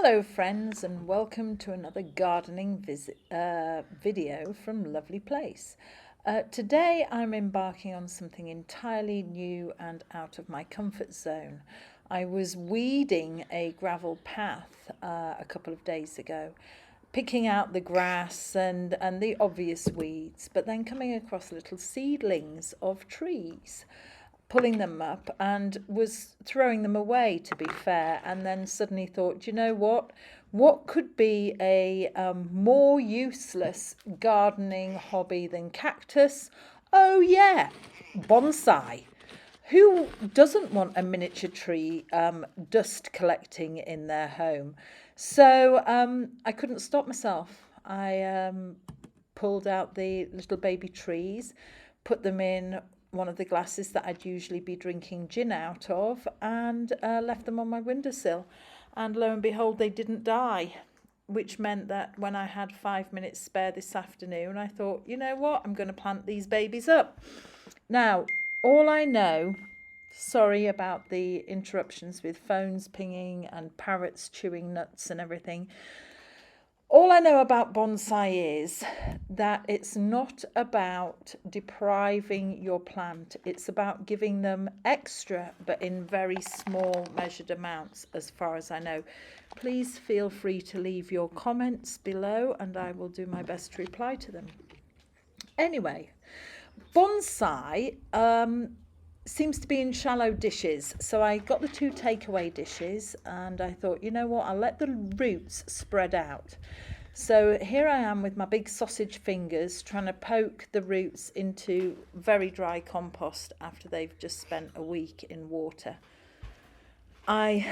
Hello friends, and welcome to another gardening video from Lovely Place. Today I'm embarking on something entirely new and out of my comfort zone. I was weeding a gravel path a couple of days ago, picking out the grass and the obvious weeds, but then coming across little seedlings of trees, pulling them up and was throwing them away, to be fair, and then suddenly thought, you know what could be a more useless gardening hobby than cactus? Oh yeah, bonsai. Who doesn't want a miniature tree dust collecting in their home? So I couldn't stop myself. I pulled out the little baby trees, put them in one of the glasses that I'd usually be drinking gin out of, and left them on my windowsill. And lo and behold, they didn't die, which meant that when I had 5 minutes spare this afternoon, I thought, you know what, I'm going to plant these babies up. Now, all I know, sorry about the interruptions with phones pinging and parrots chewing nuts and everything. All I know about bonsai is that it's not about depriving your plant. It's about giving them extra, but in very small measured amounts, as far as I know. Please feel free to leave your comments below and I will do my best to reply to them. Anyway, bonsai seems to be in shallow dishes, so I got the 2 takeaway dishes and I thought, you know what, I'll let the roots spread out. So here I am with my big sausage fingers trying to poke the roots into very dry compost after they've just spent a week in water. I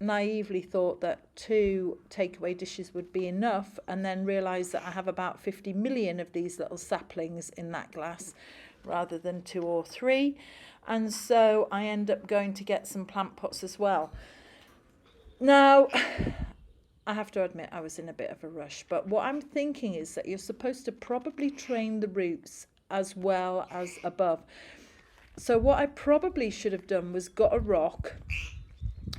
naively thought that 2 takeaway dishes would be enough, and then realised that I have about 50 million of these little saplings in that glass rather than 2 or 3, and so I end up going to get some plant pots as well. Now, I have to admit I was in a bit of a rush, but what I'm thinking is that you're supposed to probably train the roots as well as above. So what I probably should have done was got a rock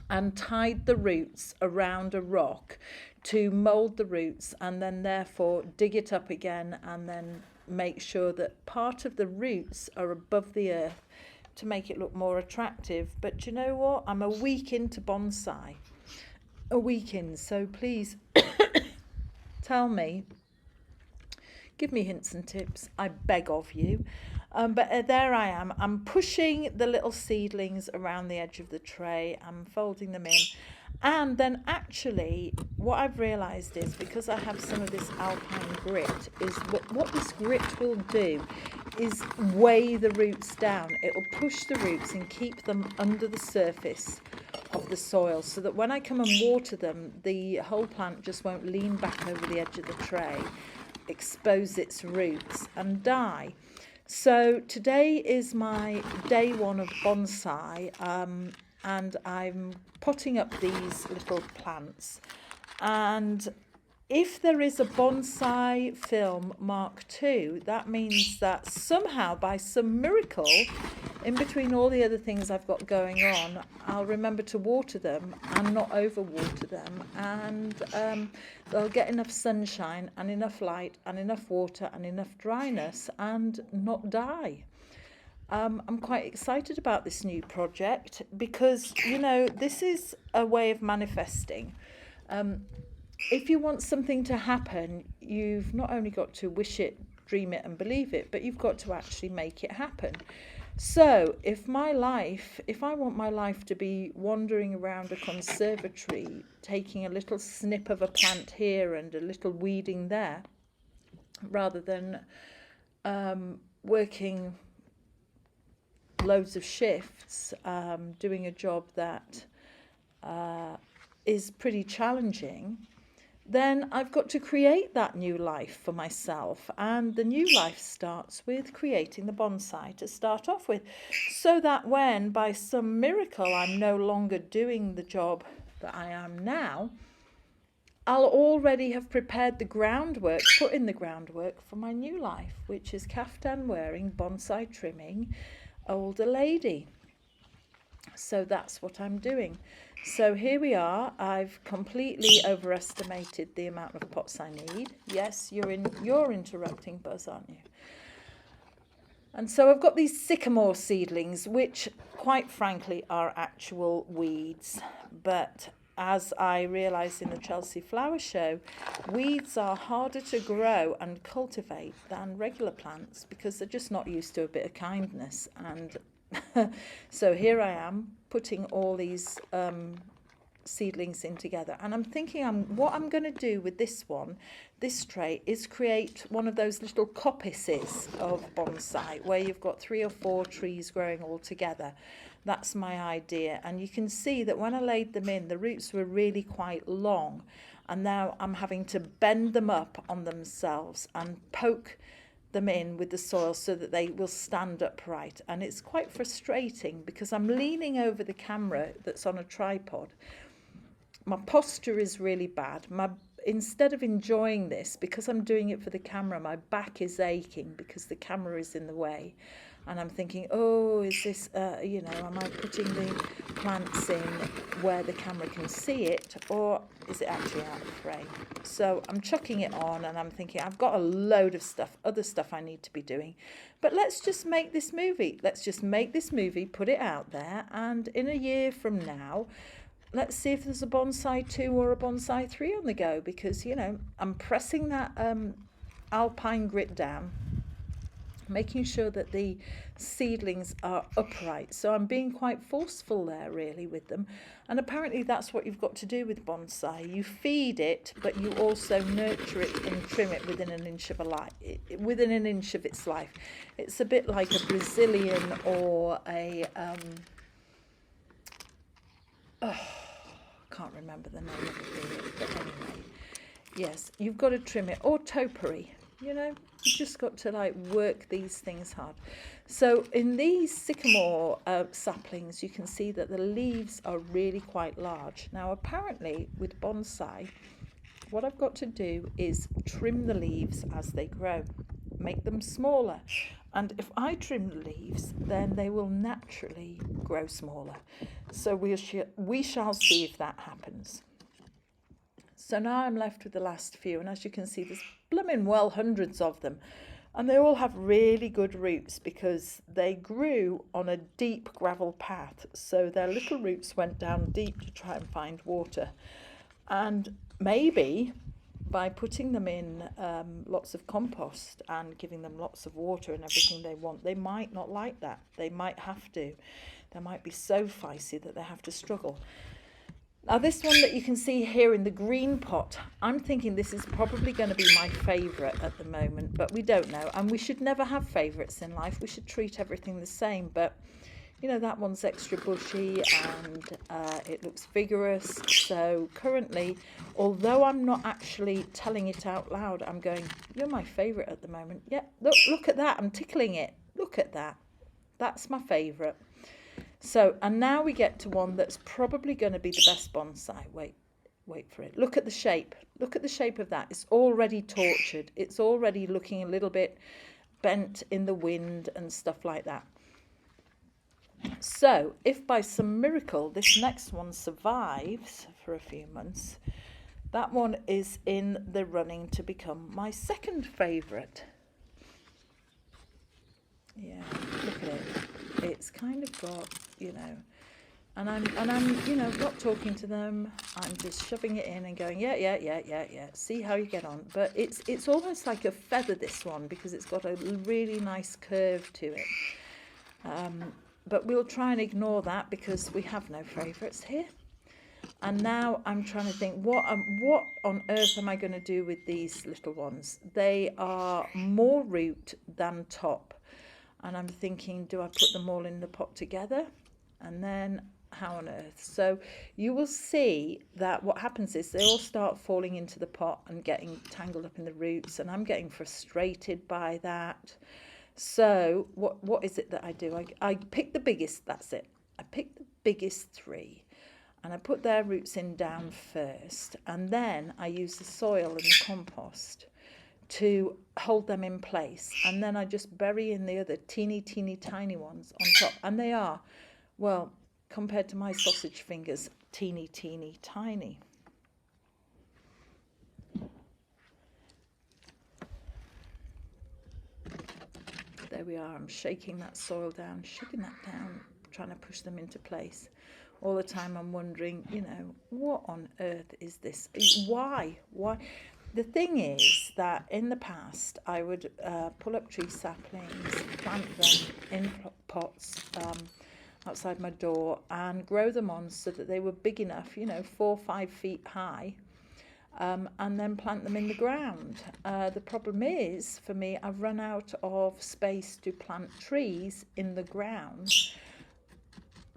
and tied the roots around a rock to mould the roots, and then therefore dig it up again and then make sure that part of the roots are above the earth to make it look more attractive. But you know what? I'm a week into bonsai. A week in, so please tell me, give me hints and tips, I beg of you. But there I am. I'm pushing the little seedlings around the edge of the tray. I'm folding them in. And then actually what I've realised is, because I have some of this alpine grit, is what this grit will do is weigh the roots down. It will push the roots and keep them under the surface of the soil, so that when I come and water them, the whole plant just won't lean back over the edge of the tray, expose its roots and die. So today is my day 1 of bonsai, and I'm potting up these little plants. And if there is a bonsai film Mark II, that means that somehow, by some miracle, in between all the other things I've got going on, I'll remember to water them and not overwater them, and they'll get enough sunshine and enough light and enough water and enough dryness and not die. I'm quite excited about this new project because, you know, this is a way of manifesting. If you want something to happen, you've not only got to wish it, dream it and believe it, but you've got to actually make it happen. So if I want my life to be wandering around a conservatory, taking a little snip of a plant here and a little weeding there, rather than working loads of shifts, doing a job that is pretty challenging, then I've got to create that new life for myself. And the new life starts with creating the bonsai to start off with, so that when by some miracle I'm no longer doing the job that I am now, I'll already have prepared the groundwork, put in the groundwork for my new life, which is caftan wearing, bonsai trimming older lady. So that's what I'm doing. So here we are. I've completely overestimated the amount of pots I need. Yes, you're interrupting, Buzz, aren't you? And so I've got these sycamore seedlings, which quite frankly are actual weeds. But as I realised in the Chelsea Flower Show, weeds are harder to grow and cultivate than regular plants because they're just not used to a bit of kindness. And so here I am putting all these seedlings in together, and I'm thinking what I'm going to do with this tray is create one of those little coppices of bonsai where you've got 3 or 4 trees growing all together. That's my idea, and you can see that when I laid them in, the roots were really quite long, and now I'm having to bend them up on themselves and poke them in with the soil so that they will stand upright. And it's quite frustrating because I'm leaning over the camera that's on a tripod. My posture is really bad. Instead of enjoying this, because I'm doing it for the camera, my back is aching because the camera is in the way. And I'm thinking, oh, is this, am I putting the plants in where the camera can see it, or is it actually out of frame? So I'm chucking it on, and I'm thinking, I've got a load of other stuff I need to be doing. But let's just make this movie. Let's just make this movie, put it out there, and in a year from now, let's see if there's a bonsai 2 or a bonsai 3 on the go, because, I'm pressing that alpine grit down, making sure that the seedlings are upright. So I'm being quite forceful there, really, with them. And apparently that's what you've got to do with bonsai. You feed it, but you also nurture it and trim it within an inch of its life. It's a bit like a Brazilian or a can't remember the name of it, but anyway, yes, you've got to trim it, or topiary, you've just got to work these things hard. So in these sycamore saplings, you can see that the leaves are really quite large. Now apparently with bonsai, what I've got to do is trim the leaves as they grow, make them smaller. And if I trim the leaves, then they will naturally grow smaller. So we shall see if that happens. So now I'm left with the last few, and as you can see, there's blooming well hundreds of them. And they all have really good roots because they grew on a deep gravel path. So their little roots went down deep to try and find water. And maybe by putting them in lots of compost and giving them lots of water and everything they want, they might not like that. They might have to. They might be so feisty that they have to struggle. Now this one that you can see here in the green pot, I'm thinking this is probably going to be my favourite at the moment, but we don't know. And we should never have favourites in life. We should treat everything the same. But that one's extra bushy and it looks vigorous. So currently, although I'm not actually telling it out loud, I'm going, you're my favourite at the moment. Yeah, look at that. I'm tickling it. Look at that. That's my favourite. So, and now we get to one that's probably going to be the best bonsai. Wait for it. Look at the shape. Look at the shape of that. It's already tortured. It's already looking a little bit bent in the wind and stuff like that. So if by some miracle this next one survives for a few months, that one is in the running to become my second favourite. Yeah, look at it. It's kind of got, and I'm not talking to them. I'm just shoving it in and going, yeah. See how you get on. But it's almost like a feather, this one, because it's got a really nice curve to it. But we'll try and ignore that because we have no favourites here. And now I'm trying to think, what on earth am I going to do with these little ones? They are more root than top. And I'm thinking, do I put them all in the pot together? And then how on earth? So you will see that what happens is they all start falling into the pot and getting tangled up in the roots. And I'm getting frustrated by that. So what is it that I do? I pick the biggest, that's it. I pick the biggest 3 and I put their roots in down first. And then I use the soil and the compost to hold them in place. And then I just bury in the other teeny tiny ones on top. And they are, well, compared to my sausage fingers, teeny, teeny, tiny. There we are. I'm shaking that soil down, trying to push them into place. All the time I'm wondering, you know, what on earth is this? Why? The thing is that in the past I would pull up tree saplings, plant them in pots outside my door and grow them on so that they were big enough, you know, 4 or 5 feet high. And then plant them in the ground. The problem is, for me, I've run out of space to plant trees in the ground,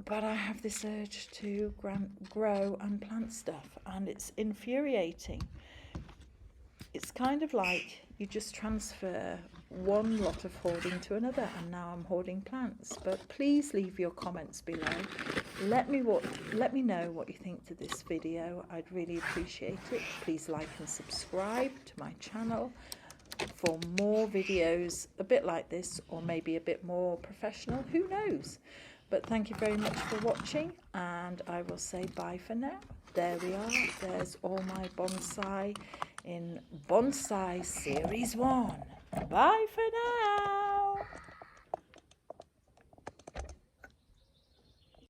but I have this urge to grow and plant stuff, and it's infuriating. It's kind of like you just transfer one lot of hoarding to another, and now I'm hoarding plants. But please leave your comments below. Let me know what you think to this video. I'd really appreciate it. Please like and subscribe to my channel for more videos a bit like this, or maybe a bit more professional, who knows. But thank you very much for watching, and I will say bye for now. There we are. There's all my bonsai in Bonsai Series 1. Bye for now.